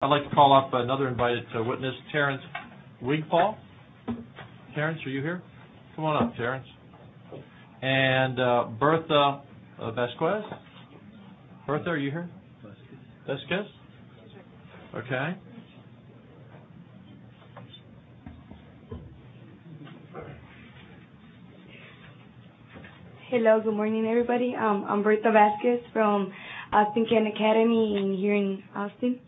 I'd like to call up another invited witness, Terrance Wigfall. Terrance, are you here? Come on up, Terrance. And Bertha Vasquez. Bertha, are you here? Vasquez? Okay. Hello, good morning, everybody. I'm Bertha Vasquez from Austin Can Academy here in Austin.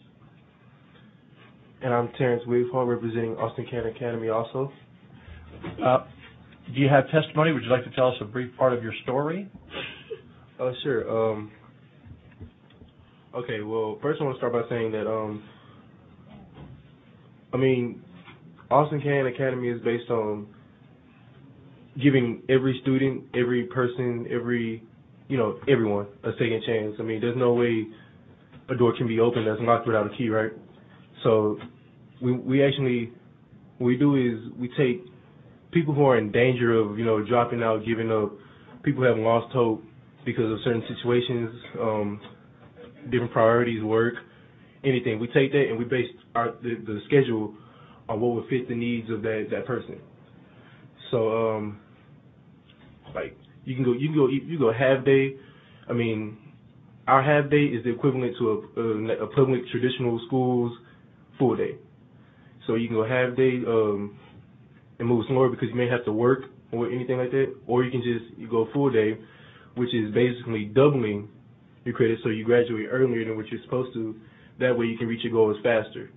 And I'm Terrance Wigfall, representing Austin Can Academy also. Do you have testimony? Would you like to tell us a brief part of your story? Sure. Okay, well, first I want to start by saying that, Austin Can Academy is based on giving every student, every person, everyone a second chance. I mean, there's no way a door can be opened that's locked without a key, right? So we actually, what we do is we take people who are in danger of, dropping out, giving up, people who have lost hope because of certain situations, different priorities, work, anything. We take that and we base the schedule on what would fit the needs of that person. So, you can go half day. I mean, our half day is the equivalent to a public traditional school's full day. So you can go half day and move slower because you may have to work or anything like that, or you can you go full day, which is basically doubling your credit, so you graduate earlier than what you're supposed to. That way you can reach your goals faster.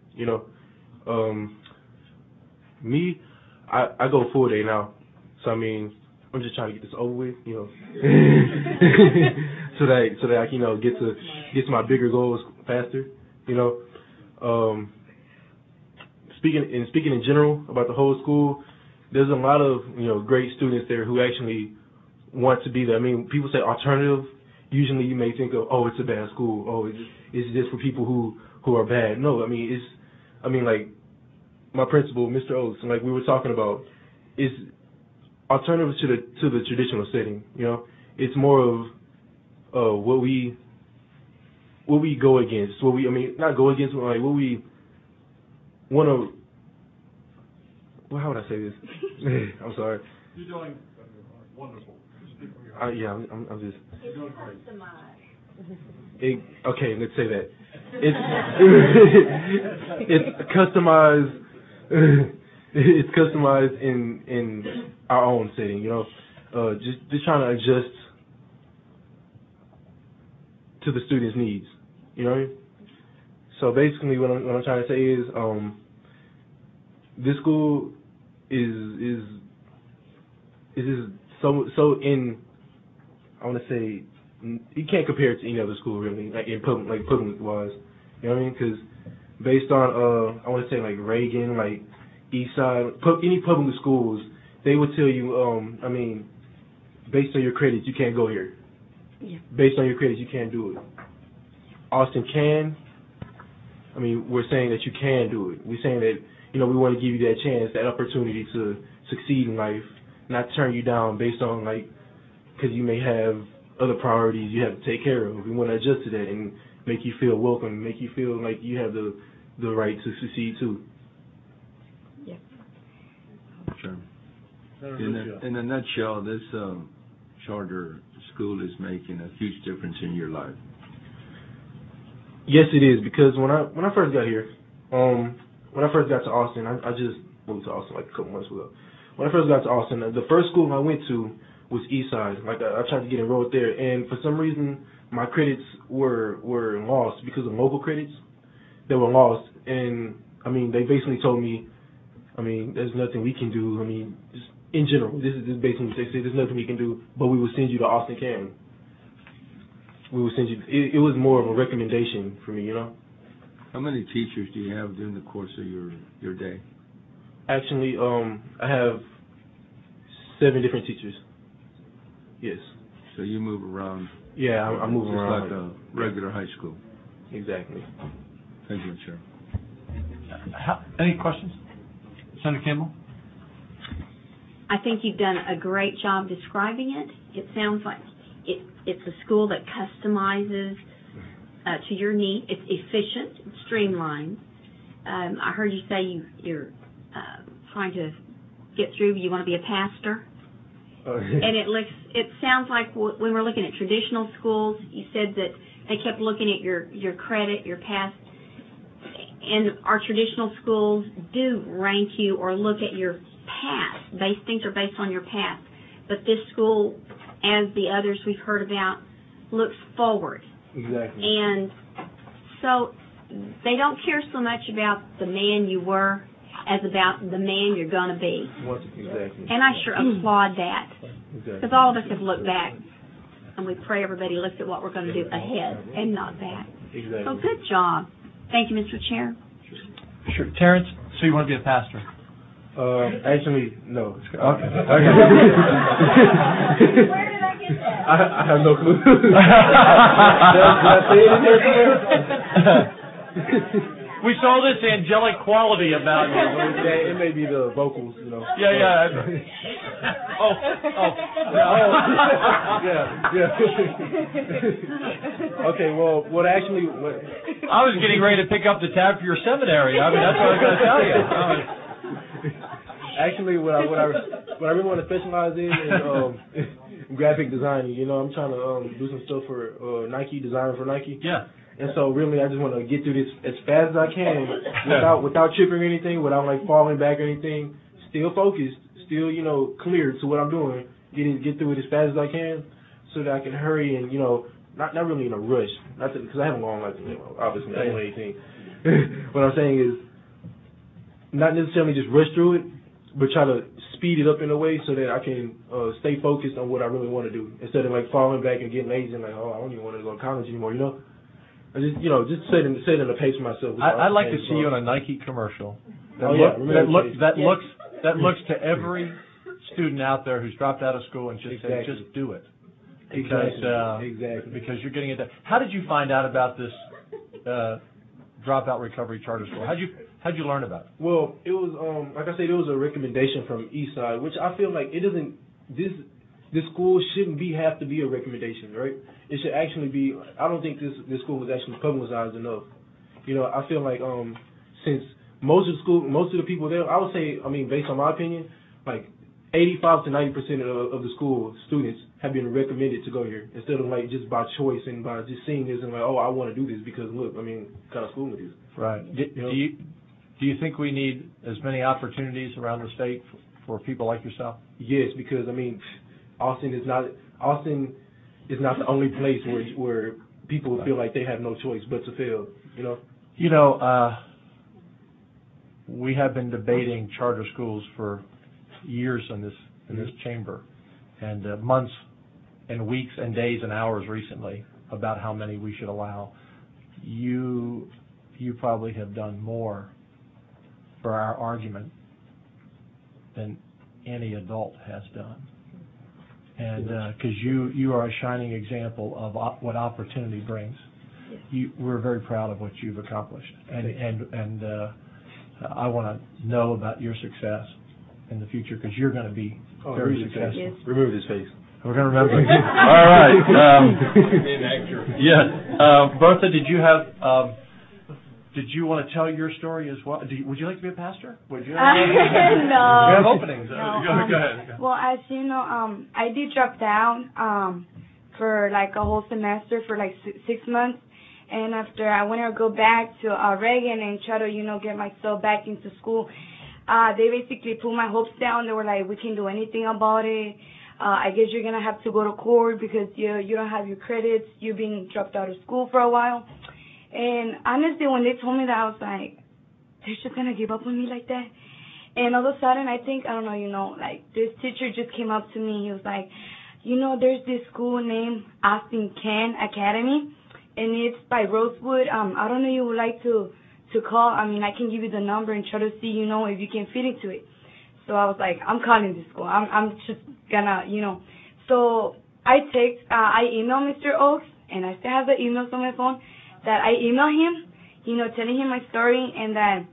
Me, I go full day now. So I mean, I'm just trying to get this over with, so that I can, get to my bigger goals faster, Speaking in general about the whole school, there's a lot of, great students there who actually want to be there. I mean, people say alternative, usually you may think of, oh, it's a bad school. Oh, it's just for people who are bad. No, like my principal, Mr. Oates, and like we were talking about, is alternative to the traditional setting. It's more of what we go against. Not go against, but like what we want to. Well, how would I say this? I'm sorry. You're doing wonderful. Yeah, I'm just. It's customized. Okay, let's say that. It's customized. It's customized in our own setting, just trying to adjust to the students' needs, So basically, what I'm trying to say is, this school is so in. I want to say you can't compare it to any other school really, like in public wise, you know what I mean? Because based on I want to say like Reagan, like Eastside, any public schools, they would tell you, based on your credits, you can't go here. Yeah. Based on your credits, you can't do it. Austin can. We're saying that you can do it. We're saying that, we want to give you that chance, that opportunity to succeed in life, not turn you down based on, because you may have other priorities you have to take care of. We want to adjust to that and make you feel welcome, make you feel like you have the right to succeed too. Yeah. Sure. In a nutshell, this charter school is making a huge difference in your life. Yes, it is, because when I first got here, when I first got to Austin, I just moved to Austin like a couple months ago. When I first got to Austin, the first school I went to was Eastside. I tried to get enrolled there, and for some reason my credits were lost because of local credits. They were lost, and they basically told me, there's nothing we can do. Just in general, this is basically what they said. There's nothing we can do, but we will send you to Austin Can. We will send you. It was more of a recommendation for me, How many teachers do you have during the course of your day? Actually, I have 7 different teachers. Yes. So you move around. Yeah, I'm moving around. Just like a regular high school. Exactly. Thank you, Chair. Any questions? Senator Campbell? I think you've done a great job describing it. It sounds like it's a school that customizes to your need. It's efficient, it's streamlined. I heard you say you're trying to get through. You want to be a pastor. And it sounds like when we're looking at traditional schools, you said that they kept looking at your credit, your past. And our traditional schools do rank you or look at your past. Things are based on your past. But this school, as the others we've heard about, looks forward. Exactly. And so they don't care so much about the man you were as about the man you're going to be. Exactly. And I sure applaud that. Exactly. Because all of us have looked back, and we pray everybody looks at what we're going to do ahead and not back. Exactly. So good job. Thank you, Mr. Chair. Sure. Terrence, so you want to be a pastor? Actually, no. Okay. Where did I get that? I have no clue. Did I say it in there? We saw this angelic quality about you. Yeah, it may be the vocals, you know. Yeah. Yeah. Okay, well, actually... I was getting ready to pick up the tab for your seminary. I mean, that's what I was going to tell you. Actually, what I really want to specialize in is graphic designing. You know, I'm trying to do some stuff for Nike, designing for Nike. Yeah. And so really, I just want to get through this as fast as I can without tripping or anything, without like falling back or anything. Still focused, still, you know, clear to what I'm doing. Get through it as fast as I can so that I can hurry and, you know, not really in a rush. Because I have a long life, you know, obviously, I don't know anything. What I'm saying is not necessarily just rush through it, but try to speed it up in a way so that I can stay focused on what I really want to do instead of like falling back and getting lazy and like, oh, I don't even want to go to college anymore, you know? I just setting the pace for myself. I'd like to see you in a Nike commercial. That looks to every student out there who's dropped out of school and just say, just do it. Because because you're getting it done. How did you find out about this dropout recovery charter school? How'd you learn about it? Well, it was like I said, it was a recommendation from Eastside, which I feel like it doesn't. This school shouldn't have to be a recommendation, right? It should actually be. I don't think this school was actually publicized enough. You know, I feel like since most of the people there, I would say, I mean, based on my opinion, like 85 to 90% of the school students have been recommended to go here instead of like just by choice and by just seeing this and like, oh, I want to do this because look, I mean, what kind of school it is. Right. Do you think we need as many opportunities around the state for people like yourself? Yes, because I mean, Austin is not the only place where people feel like they have no choice but to fail. You know. We have been debating charter schools for years in this chamber, and months and weeks and days and hours recently about how many we should allow. You probably have done more for our argument than any adult has done, and because you are a shining example of what opportunity brings. We're very proud of what you've accomplished, and I want to know about your success in the future because you're going to be very successful. Yes. Remove this face. We're going to remember it. All right. Bertha, did you want to tell your story as well? Would you like to be a pastor? Would you? No. We have openings. No, Go ahead. Well, as you know, I did drop down for like a whole semester for like 6 months. And after I went to go back to Reagan and try to, get myself back into school, they basically put my hopes down. They were like, we can't do anything about it. I guess you're going to have to go to court because you don't have your credits. You've been dropped out of school for a while. And honestly, when they told me that, I was like, they're just going to give up on me like that? And all of a sudden, I think, I don't know, like this teacher just came up to me. He was like, there's this school named Austin Ken Academy. And it's by Rosewood. I don't know if you would like to call. I mean, I can give you the number and try to see, if you can fit into it. So I was like, I'm calling this school. I'm just gonna, So I emailed Mr. Oaks, and I still have the emails on my phone, that I emailed him, telling him my story and that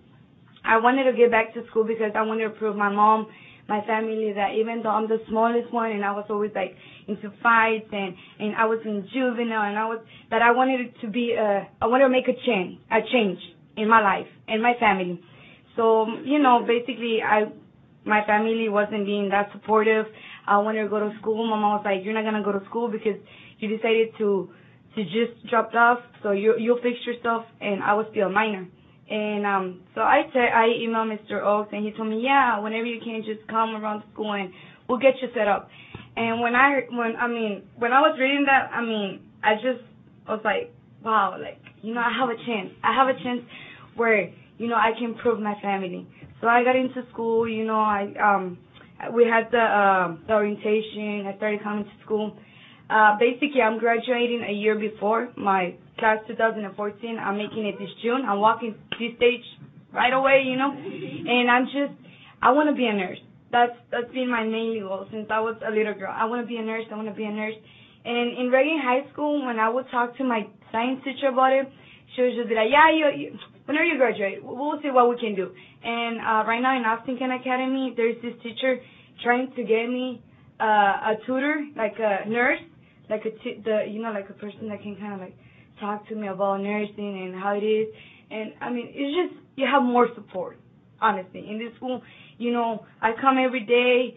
I wanted to get back to school because I wanted to prove my mom, my family that even though I'm the smallest one and I was always like into fights and I was in juvenile and I wanted it to be I wanted to make a change in my life and my family. So, basically my family wasn't being that supportive. I wanted to go to school. My mom was like, "You're not going to go to school because you decided to just drop off, so you'll fix yourself," and I was still a minor. And so I emailed Mr. Oaks, and he told me, "Yeah, whenever you can, just come around school and we'll get you set up." And when I was reading that, I was like, wow, like, I have a chance. I have a chance where, I can prove my family. So I got into school, we had the orientation. I started coming to school. Basically, I'm graduating a year before my class 2014. I'm making it this June. I'm walking this stage right away, and I want to be a nurse. That's been my main goal since I was a little girl. I want to be a nurse. And in Reagan High School, when I would talk to my science teacher about it, she would just be like, "Yeah, whenever you graduate, we'll see what we can do." And right now in Austin Kent Academy, there's this teacher trying to get me a tutor, like a nurse, like like a person that can kind of like talk to me about nursing and how it is. And it's just, you have more support, honestly. In this school, I come every day.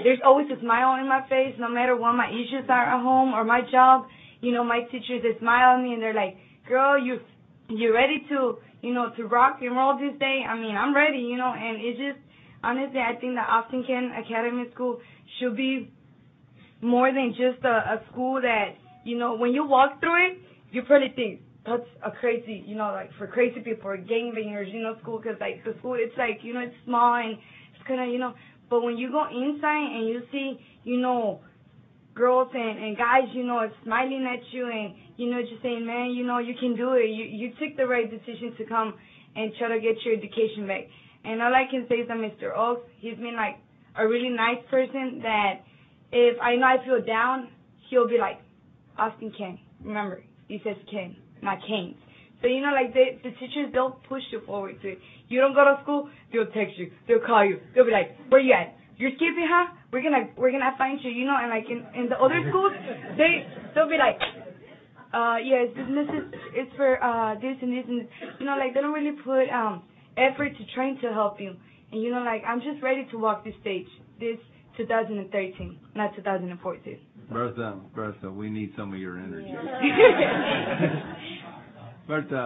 There's always a smile in my face, no matter what my issues are at home or my job. My teachers, they smile at me and they're like, "Girl, you ready to rock and roll this day?" I'm ready, and it's just, honestly, I think the Austin Kent Academy School should be more than just a school that, when you walk through it, you probably think, that's a crazy, like for crazy people or gangbangers, school, because like the school, it's like, it's small and it's kind of, but when you go inside and you see, girls and guys, smiling at you and, just saying, "Man, you can do it. You took the right decision to come and try to get your education back." And all I can say is that Mr. Oaks, he's been like a really nice person that if I know I feel down, he'll be like, "Austin Kent, remember, he says Ken, not Kane." So, like the teachers, they'll push you forward to it. You don't go to school, they'll text you, they'll call you, they'll be like, "Where you at? You're skipping, huh? We're gonna find you," and like in the other schools, they'll be like, "Yes, this is for this and this and this." Like they don't really put effort to trying to help you. And like I'm just ready to walk this stage, this 2013, not 2014. Bertha, we need some of your energy. Bertha,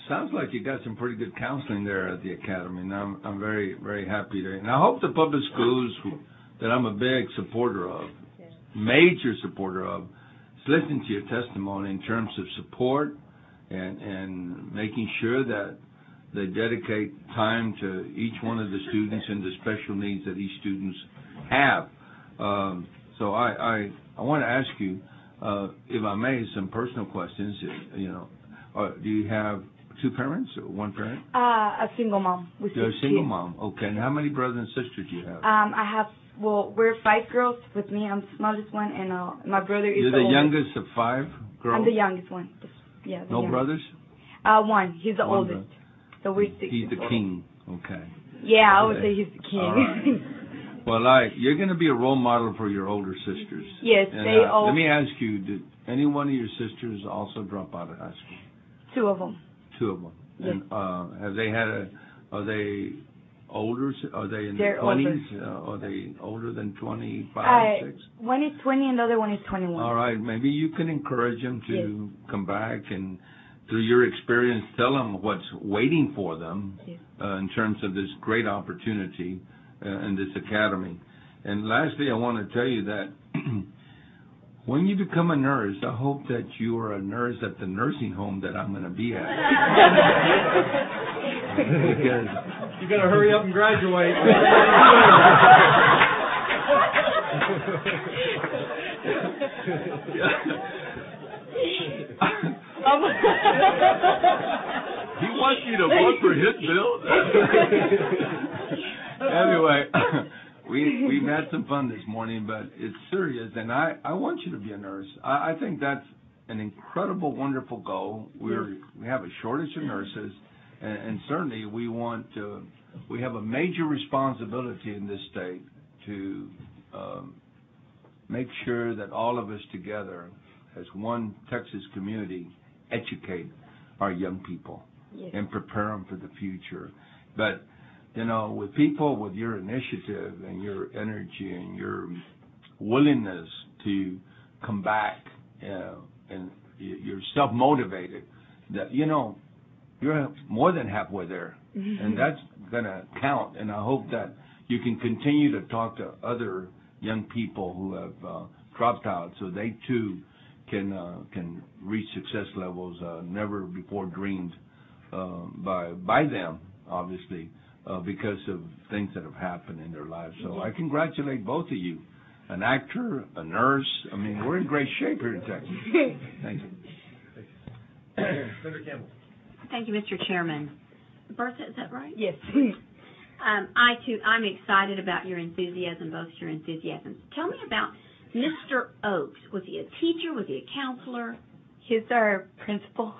sounds like you got some pretty good counseling there at the academy, and I'm very, very happy to. And I hope the public schools that I'm a big supporter of, major supporter of, is listening to your testimony in terms of support and making sure that they dedicate time to each one of the students and the special needs that each students have. So I want to ask you, if I may, some personal questions. Do you have two parents or one parent? A single mom. You're a single mom. Okay. And how many brothers and sisters do you have? I have. Well, we're 5 girls with me. I'm the smallest one, and my brother is. You're the youngest of 5 girls. I'm the youngest one. Yeah. No youngest. Brothers? One. He's the oldest. Brother. So we're 6. He's the king. Okay. Yeah, I would say he's the king. All right. Well, you're going to be a role model for your older sisters. Yes, and, they all. Let me ask you: did any one of your sisters also drop out of high school? 2 of them. 2 of them. Yes. And have they had are they older? Are they in their 20s? Are they older than 25, 6? One is 20 and the other one is 21. All right. Maybe you can encourage them to come back and, through your experience, tell them what's waiting for them in terms of this great opportunity in this academy. And lastly, I want to tell you that when you become a nurse, I hope that you are a nurse at the nursing home that I'm going to be at. Because you got to hurry up and graduate. He wants you to vote for his bill. Anyway, we've had some fun this morning, but it's serious, and I want you to be a nurse. I think that's an incredible, wonderful goal. We have a shortage of nurses, and certainly we want to. We have a major responsibility in this state to make sure that all of us together, as one Texas community, educate our young people and prepare them for the future. But, with people with your initiative and your energy and your willingness to come back and you're self-motivated, that, you're more than halfway there. And that's going to count. And I hope that you can continue to talk to other young people who have dropped out so they, too, can reach success levels never before dreamed by them, obviously, because of things that have happened in their lives. So I congratulate both of you, an actor, a nurse. I mean, we're in great shape here in Texas. Thank you. Senator Campbell. Thank you, Mr. Chairman. Bertha, is that right? Yes. I'm excited about your enthusiasm, both your enthusiasms. Tell me about Mr. Oakes. Was he a teacher? Was he a counselor? He's our principal.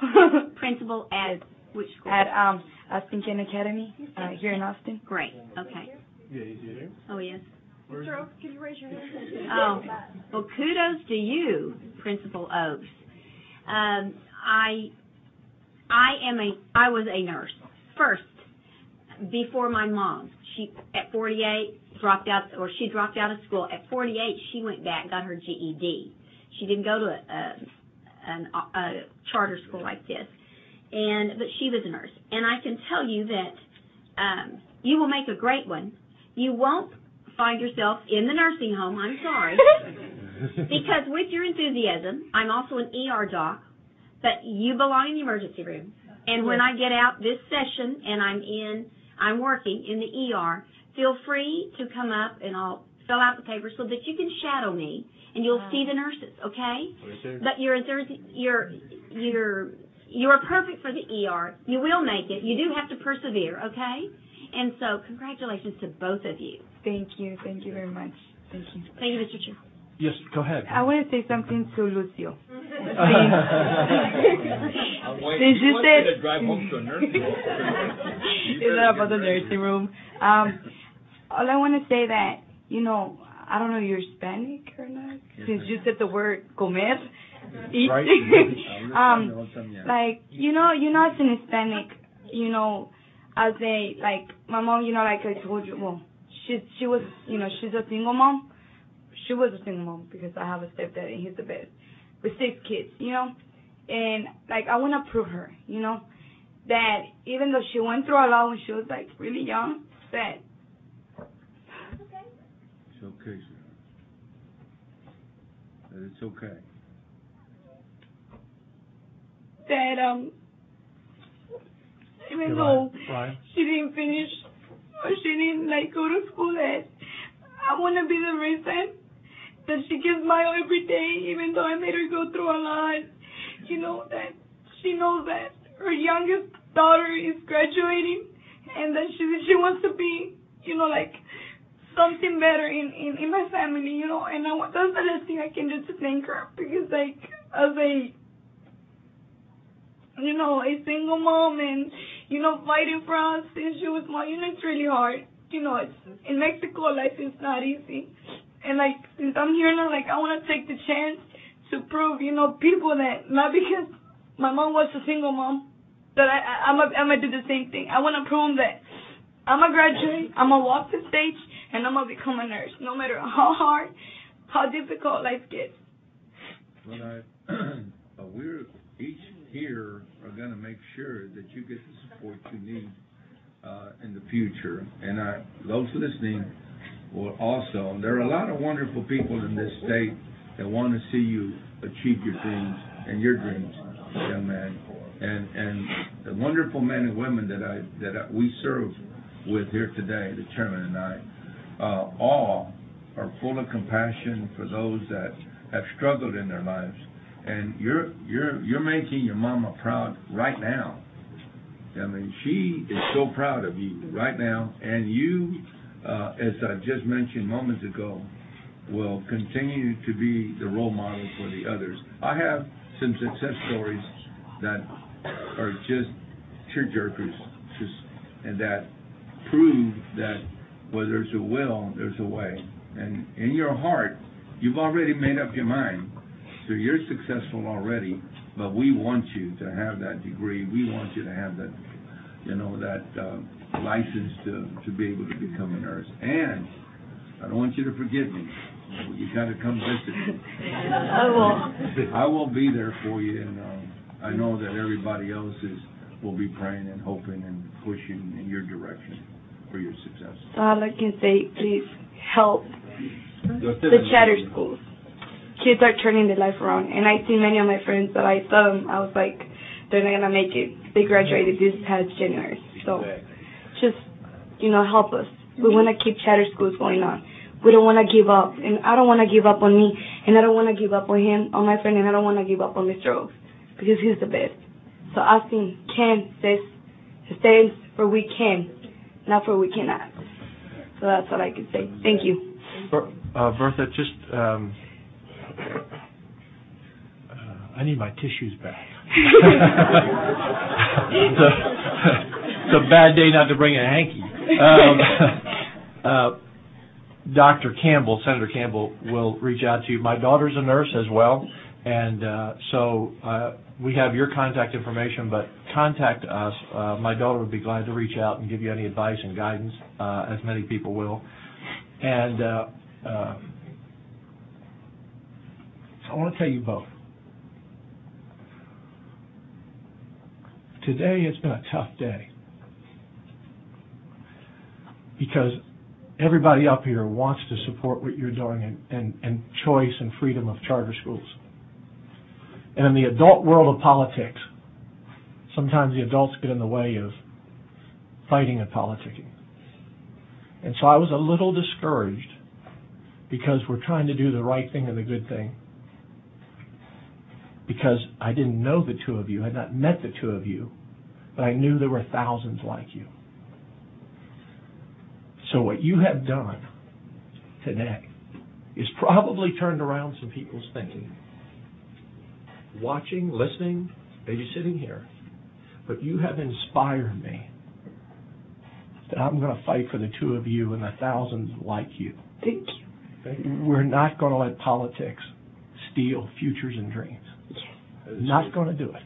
Principal at which school? At Austin Ken Academy here in Austin. Great. Okay. Yeah, he's here. Oh, yes. Mr. Oakes, can you raise your hand? Oh, well, kudos to you, Principal Oakes. I was a nurse first before my mom. She at 48 dropped out of school. At 48, she went back, got her GED. She didn't go to a charter school like this, but she was a nurse. And I can tell you that you will make a great one. You won't find yourself in the nursing home. I'm sorry, because with your enthusiasm, I'm also an ER doc, but you belong in the emergency room. And when I get out this session and I'm working in the ER, feel free to come up and I'll fill out the paper so that you can shadow me and you'll see the nurses, okay? But you're perfect for the ER. You will make it. You do have to persevere, okay? And so congratulations to both of you. Thank you. Thank you very much. Thank you. Thank you, Mr. Chair. Yes, go ahead. I want to say something to Lucio. I'm waiting. Since you said to drive home to a nursing home. It's not about the nursing room. All I want to say that, I don't know you're Hispanic or not, since you said the word comer. Eat. Right. Like, as an Hispanic, as my mom, like I told you, well, she was, she's a single mom. She was a single mom because I have a stepdad and he's the best. With 6 kids, and I want to prove her, that even though she went through a lot when she was really young, that It's okay, sir. That it's okay. that even though Ryan. she didn't finish or she didn't go to school, that I want to be the reason that she gives smile every day, even though I made her go through a lot. That she knows that her youngest daughter is graduating and that she wants to be, something better in my family, and that's the last thing I can do to thank her, because as a single mom and fighting for us since she was small, it's really hard. It's in Mexico, life is not easy, and since I'm here now, I want to take the chance to prove people that not because my mom was a single mom that I'm gonna do the same thing. I want to prove them that I'm gonna graduate, I'm gonna walk the stage, and I'm going to become a nurse, no matter how hard, how difficult life gets. Well, we're each here are going to make sure that you get the support you need in the future. And those listening will also, there are a lot of wonderful people in this state that want to see you achieve your dreams and your dreams, young man. And the wonderful men and women that we serve with here today, the chairman and I, all are full of compassion for those that have struggled in their lives, and you're making your mama proud right now. I mean, she is so proud of you right now, and you, as I just mentioned moments ago, will continue to be the role model for the others. I have some success stories that are just tearjerkers, and that prove that where there's a will, there's a way. And in your heart, you've already made up your mind, so you're successful already. But we want you to have that degree. We want you to have that, license to be able to become a nurse. And I don't want you to forget me. You got to come visit me. I will. I will be there for you, and I know that everybody else will be praying and hoping and pushing in your direction for your success. All I can say, please help the charter schools. Kids are turning their life around, and I see many of my friends that I saw them, I was like, they're not going to make it. They graduated this past January. So just, help us. We want to keep charter schools going on. We don't want to give up, and I don't want to give up on me, and I don't want to give up on him, on my friend, and I don't want to give up on Mr. Oaks, because he's the best. So asking can stands for we can, not for we cannot. So that's all I can say. Thank you. Bertha, just I need my tissues back. It's a bad day not to bring a hanky. Dr. Campbell, Senator Campbell, will reach out to you. My daughter's a nurse as well, and so we have your contact information, but contact us. My daughter would be glad to reach out and give you any advice and guidance, as many people will. And I want to tell you both. Today has been a tough day because everybody up here wants to support what you're doing and choice and freedom of charter schools. And in the adult world of politics, sometimes the adults get in the way of fighting and politicking. And so I was a little discouraged because we're trying to do the right thing and the good thing. Because I didn't know the two of you, I had not met the two of you, but I knew there were thousands like you. So what you have done today is probably turned around some people's thinking. Watching, listening, maybe sitting here. But you have inspired me that I'm going to fight for the two of you and the thousands like you. Thank you. We're not going to let politics steal futures and dreams. Not going to do it.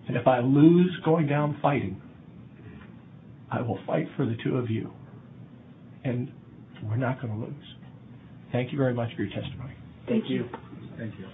And if I lose going down fighting, I will fight for the two of you. And we're not going to lose. Thank you very much for your testimony. Thank you. Thank you.